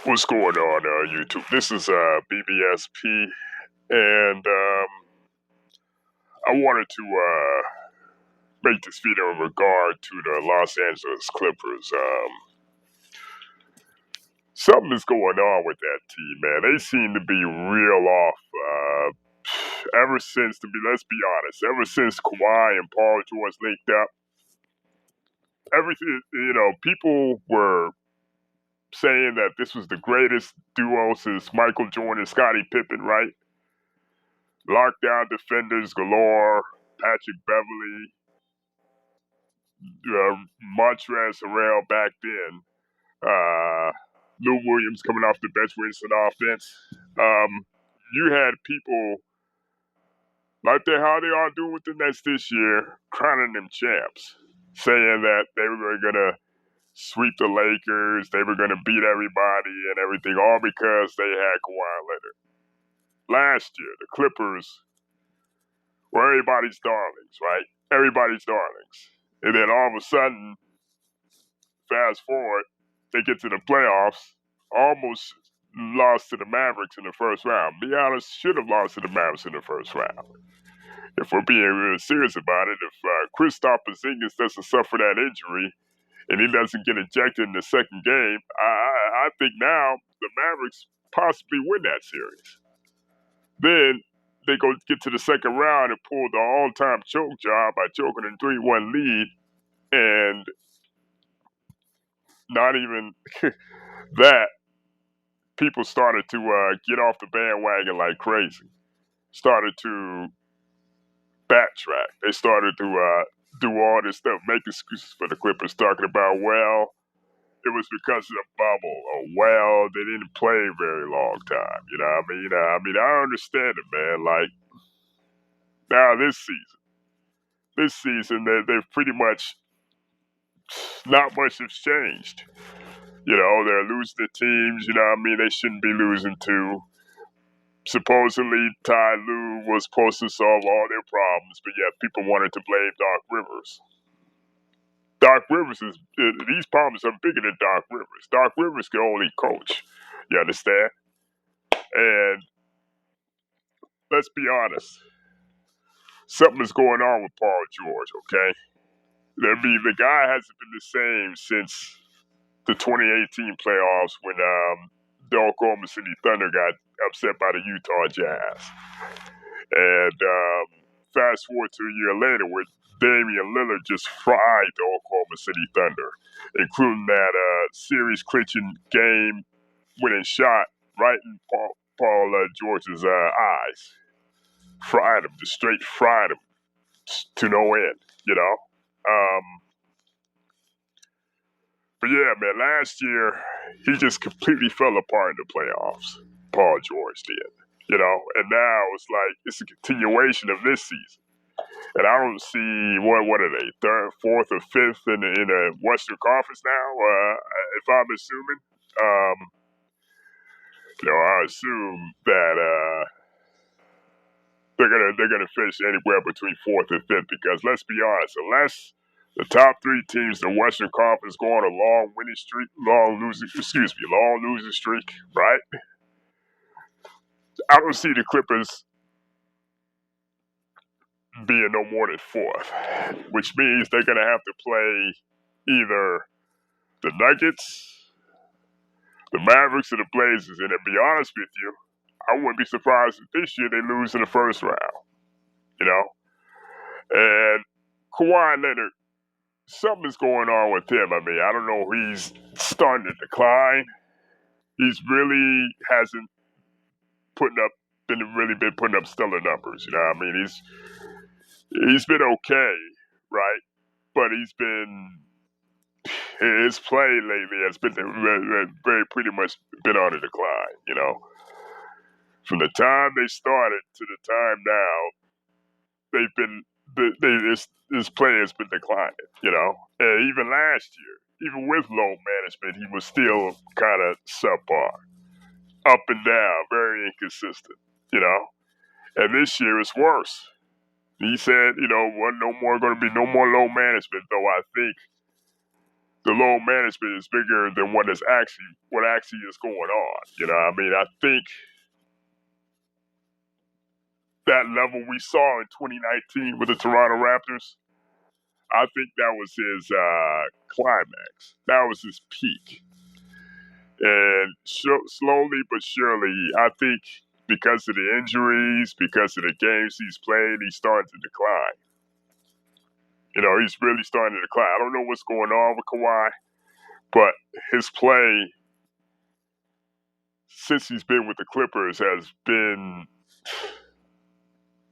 What's going on, YouTube? This is BBSP, and I wanted to make this video in regard to the Los Angeles Clippers. Something is going on with that team, man. They seem to be real off. Ever since, let's be honest, ever since Kawhi and Paul George linked up, everything, people were saying that this was the greatest duo since Michael Jordan and Scottie Pippen, right? Lockdown defenders galore, Patrick Beverly, Montrezl Harrell back then, Lou Williams coming off the bench with an offense. You had people like how they are doing with the Nets this year, crowning them champs, saying that they were going to sweep the Lakers, they were going to beat everybody and everything, all because they had Kawhi Leonard. Last year, the Clippers were everybody's darlings, right? Everybody's darlings. And then all of a sudden, fast forward, they get to the playoffs, almost lost to the Mavericks in the first round. Be honest, should have lost to the Mavericks in the first round. If we're being really serious about it, if Kristaps Porzingis doesn't suffer that injury and he doesn't get ejected in the second game, I think now the Mavericks possibly win that series. Then they go get to the second round and pull the all-time choke job by choking a 3-1 lead, and not even that, people started to get off the bandwagon like crazy. Started to backtrack. They started to do all this stuff, make excuses for the Clippers, talking about, well, it was because of the bubble, or well, they didn't play a very long time. You know what I mean? I understand it, man. Like, now this season, they've pretty much, not much has changed. You know, they're losing to teams, you know what I mean, they shouldn't be losing to. Supposedly, Ty Lue was supposed to solve all their problems, but yet people wanted to blame Doc Rivers. Doc Rivers these problems are bigger than Doc Rivers. Doc Rivers can only coach. You understand? And let's be honest, something is going on with Paul George, okay? The guy hasn't been the same since the 2018 playoffs when the Oklahoma City Thunder got upset by the Utah Jazz. And fast forward to a year later where Damian Lillard just fried the Oklahoma City Thunder, including that series-clinching game-winning shot right in Paul George's eyes. Fried him, just straight fried him to no end, you know? But yeah, man, last year, he just completely fell apart in the playoffs. Paul George did, you know? And now it's like, it's a continuation of this season. And I don't see, what are they, third, fourth, or fifth in the Western Conference now, if I'm assuming. I assume that they're gonna finish anywhere between fourth and fifth, because let's be honest, unless the top three teams in the Western Conference go on a long losing streak, right? I don't see the Clippers being no more than fourth, which means they're gonna have to play either the Nuggets, the Mavericks, or the Blazers. And to be honest with you, I wouldn't be surprised if this year they lose in the first round, you know? And Kawhi Leonard, something's going on with him. I mean, I don't know. He's starting to decline. He's really hasn't been putting up stellar numbers. You know what I mean? He's been okay, right? But his play lately has been very pretty much been on a decline. You know, from the time they started to the time now, they've been his play has been declining. You know, and even last year, even with low management, he was still kind of subpar, up and down, very inconsistent. You know, and this year it's worse. He said, no more going to be no more low management. Though I think the load management is bigger than what actually is going on. You know, I mean, I think that level we saw in 2019 with the Toronto Raptors, I think that was his climax. That was his peak. And slowly but surely, I think because of the injuries, because of the games he's played, he's starting to decline. You know, he's really starting to decline. I don't know what's going on with Kawhi, but his play since he's been with the Clippers has been,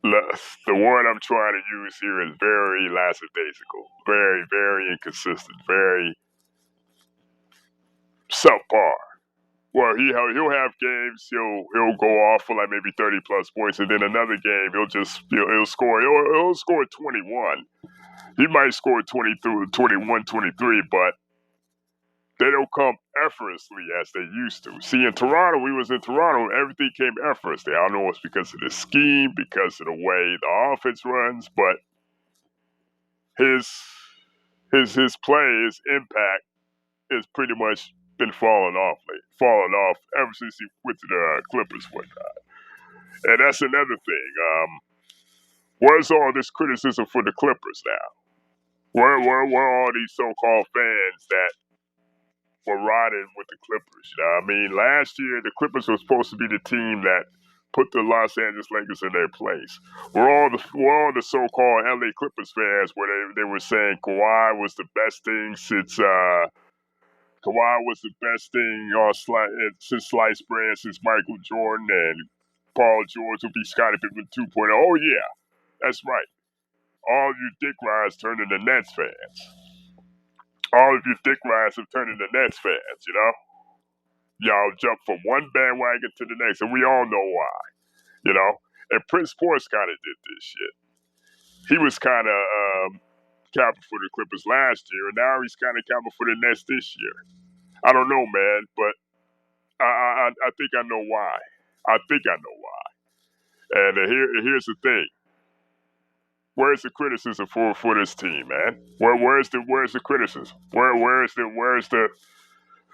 the word I'm trying to use here is very lackadaisical, very, very inconsistent, very subpar. Well, he'll have games he'll go off for like maybe 30 plus points, and then another game he'll score 21. He might score 22, 21, 23, but they don't come effortlessly as they used to. See, in Toronto, we was in Toronto, everything came effortlessly. I don't know if it's because of the scheme, because of the way the offense runs, but his play, his impact has pretty much been falling off ever since he went to the Clippers one time. And that's another thing. Where's all this criticism for the Clippers now? Where are all these so-called fans that were riding with the Clippers? You know what I mean, last year the Clippers were supposed to be the team that put the Los Angeles Lakers in their place. Where all the so-called LA Clippers fans where they were saying Kawhi was the best thing since since sliced bread, since Michael Jordan and Paul George will be Scottie Pippen 2.0. Oh yeah, that's right. All of you dick rides turned into Nets fans. All of you dick rides have turned into Nets fans, you know? Y'all jump from one bandwagon to the next, and we all know why, you know? And Prince Force kind of did this shit. He was kind of capping for the Clippers last year, and now he's kind of capping for the Nets this year. I don't know, man, but I think I know why. I think I know why. And here's the thing. Where's the criticism for this team, man? Where's the criticism? Where's the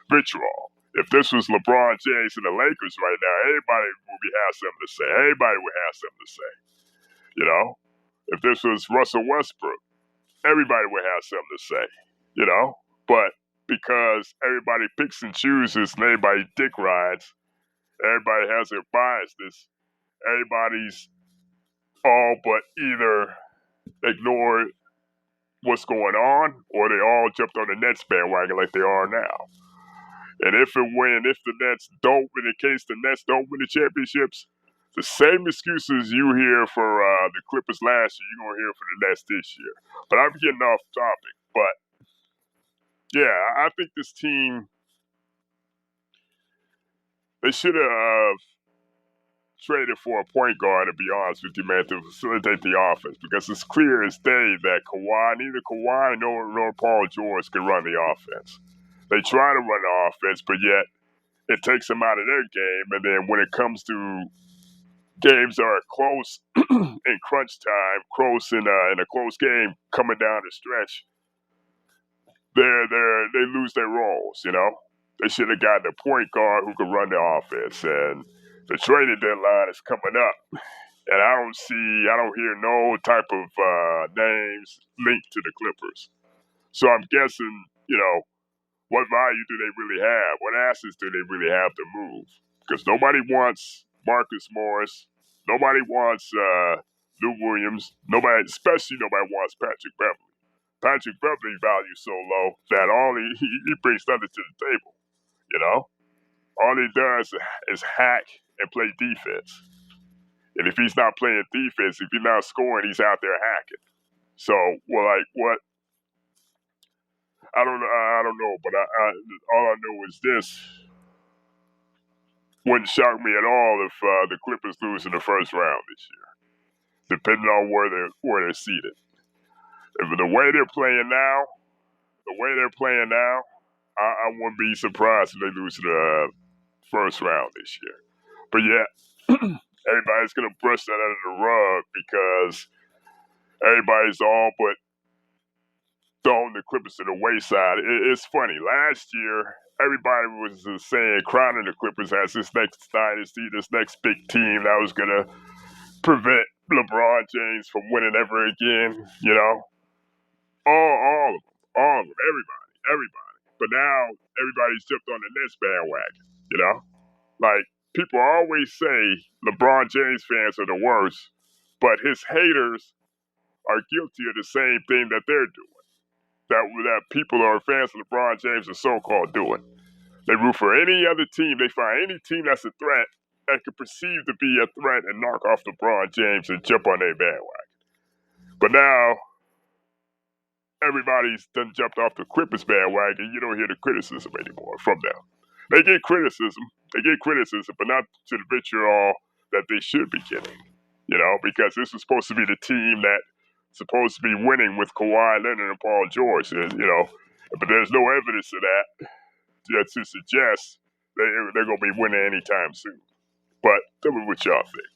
vitriol? If this was LeBron James and the Lakers right now, everybody would have something to say. Everybody would have something to say. You know? If this was Russell Westbrook, everybody would have something to say. You know? But because everybody picks and chooses and everybody dick rides, everybody has their biasness, everybody's all but either ignored what's going on or they all jumped on the Nets bandwagon like they are now. And if the Nets don't, in the case the Nets don't win the championships, the same excuses you hear for the Clippers last year, you're going to hear for the Nets this year. But I'm getting off topic. But yeah, I think this team, they should have traded for a point guard, to be honest with you, man, to facilitate the offense. Because it's clear as day that neither Kawhi nor Paul George can run the offense. They try to run the offense, but yet it takes them out of their game. And then when it comes to games that are close in crunch time, close in a close game coming down the stretch, they lose their roles. You know, they should have gotten a point guard who could run the offense. And the trading deadline is coming up, and I don't hear no type of names linked to the Clippers. So I'm guessing, you know, what value do they really have? What assets do they really have to move? Because nobody wants Marcus Morris. Nobody wants Lou Williams. Especially nobody wants Patrick Beverly. Patrick Beverly value so low that he brings nothing to the table. You know, all he does is hack and play defense. And if he's not playing defense, if he's not scoring, he's out there hacking. So, well, like what? I don't know. I don't know. But all I know is this: wouldn't shock me at all if the Clippers lose in the first round this year, depending on where they're seated. If the way they're playing now, I wouldn't be surprised if they lose in the first round this year. But yeah, everybody's gonna brush that under the rug because everybody's all but thrown the Clippers to the wayside. It's funny. Last year, everybody was saying, crowning the Clippers as this next dynasty, this next big team that was gonna prevent LeBron James from winning ever again. You know, all of them, everybody. But now everybody's jumped on the Nets bandwagon. You know, like people always say, LeBron James fans are the worst, but his haters are guilty of the same thing that they're doing. That people who are fans of LeBron James are so-called doing. They root for any other team. They find any team that's a threat that could perceive to be a threat and knock off LeBron James and jump on their bandwagon. But now everybody's done jumped off the Clippers bandwagon. You don't hear the criticism anymore from them. They get criticism, but not to the vitriol that they should be getting. You know, because this was supposed to be the team that supposed to be winning with Kawhi Leonard and Paul George. And, you know, but there's no evidence of that to suggest they're going to be winning anytime soon. But tell me what y'all think.